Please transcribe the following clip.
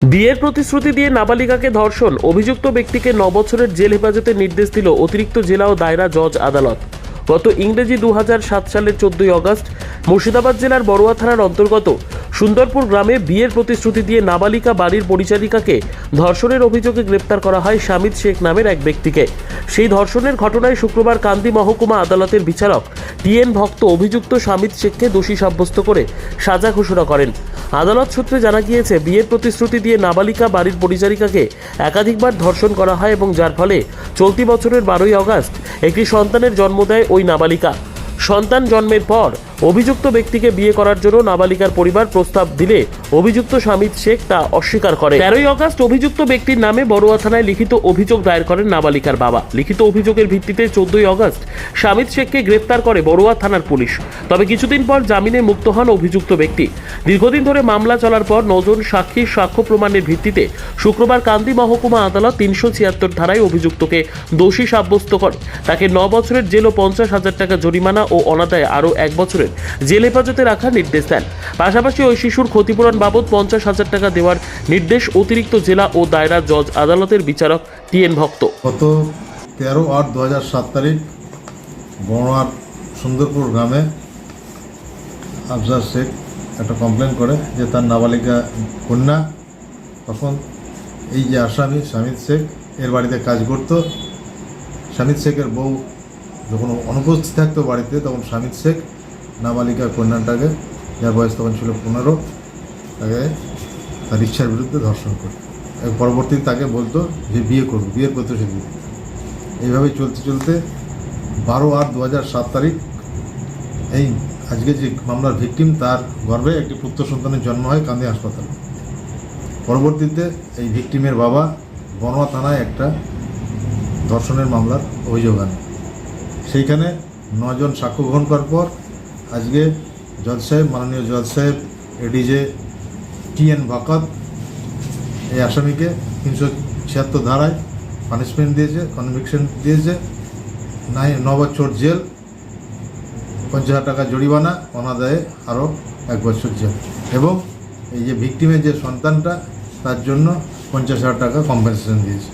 বিয়ের প্রতিশ্রুতি দিয়ে নাবালিকাকে ধর্ষণ, অভিযুক্ত ব্যক্তিকে 9 বছরের জেল হেফাজতের নির্দেশ দিল অতিরিক্ত জেলা ও দায়রা জজ আদালত। গত ইংরেজি 2007 সালের 14 আগস্ট মুর্শিদাবাদ জেলার বড়ুয়া থানার অন্তর্গত সুন্দরপুর গ্রামে বিয়ের প্রতিশ্রুতি দিয়ে নাবালিকা বাড়ির পরিচারিকাকে ধর্ষণের অভিযোগে গ্রেপ্তার করা হয় শামিদ শেখ নামের এক ব্যক্তিকে। সেই ধর্ষণের ঘটনায় শুক্রবার কান্দি মহকুমা আদালতের বিচারক টিএন ভক্ত অভিযুক্ত শামিদ শেখকে দোষী সাব্যস্ত করে সাজা ঘোষণা করেন। আদালত সূত্রে জানা গিয়েছে, বিয়ের প্রতিশ্রুতি দিয়ে নাবালিকা বাড়ির পরিচারিকাকে একাধিকবার ধর্ষণ করা হয় এবং যার ফলে চলতি বছরের 12 আগস্ট একটি সন্তানের জন্ম দেয় ওই নাবালিকা। সন্তান জন্মের পর অভিযুক্ত ব্যক্তিকে বিয়ে করার জন্য নাবালিকার পরিবার প্রস্তাব দিলে অভিযুক্ত শামিদ শেখ তা অস্বীকার করে। 13 আগস্ট অভিযুক্ত ব্যক্তির নামে বড়ুয়া থানায় লিখিত অভিযোগ দায়ের করেন নাবালিকার বাবা। লিখিত অভিযোগের ভিত্তিতে 14 আগস্ট শামিদ শেখকে গ্রেপ্তার করে বড়ুয়া থানার পুলিশ। তবে কিছুদিন পর জামিনে মুক্ত হন অভিযুক্ত ব্যক্তি। দীর্ঘদিন ধরে মামলা চলার পর 9 জন সাক্ষীর সাক্ষ্য প্রমাণের ভিত্তিতে শুক্রবার কান্দি মহকুমা আদালত 376 ধারায় অভিযুক্তকে দোষী সাব্যস্ত করে। তাকে 9 বছরের জেল ও 50,000 টাকা জরিমানা ও অনাদায়ে আরও 1 বছরের জেল হেফাজতে রাখার নির্দেশ দেন। পাশাপাশি ওই শিশুর ক্ষতিপূরণ বাবদ 50,000 টাকা দেওয়ার নির্দেশ অতিরিক্ত জেলা ও দায়রা জজ আদালতের বিচারক টিএন ভক্ত। গত 13/8/2007 তারিখ বড়ুয়ার সুন্দরপুর গ্রামে আফজাল শেখ একটা কমপ্লেন করে যে তার নাবালিকা কন্যা, তখন এই যে আসামি শামিদ শেখ এর বাড়িতে কাজ করত। শামিদ শেখের বউ যখন অনুপস্থিত থাকতো বাড়িতে, তখন শামিদ শেখ নাবালিকা কন্যাটাকে, যার বয়স তখন ছিল 15, তাকে তার ইচ্ছার বিরুদ্ধে ধর্ষণ করে পরবর্তীতে তাকে বলতো যে বিয়ে করবো, বিয়ের প্রতিশ্রুতি দিত। এইভাবে চলতে চলতে 12/8/2007 তারিখ এই আজকে যে মামলার ভিকটিম, তার গর্ভে একটি পুত্র সন্তানের জন্ম হয় কান্দি হাসপাতালে। পরবর্তীতে এই ভিকটিমের বাবা বড়ুয়া থানায় একটা ধর্ষণের মামলার অভিযোগ আনে। সেইখানে 9 জন সাক্ষ্য গ্রহণ করার পর আজকে জজ সাহেব, মাননীয় জজ সাহেব এডিজে টিএন ভক্ত এই আসামিকে 376 ধারায় পানিশমেন্ট দিয়েছে, কনভিকশন দিয়েছে, 9 বছর জেল, 50,000 টাকা জরিমানা, অনাদায়ে আরও 1 বছর জেল, এবং এই যে ভিকটিমের যে সন্তানটা তার জন্য 50,000 টাকা কম্পেনসেশন দিয়েছে।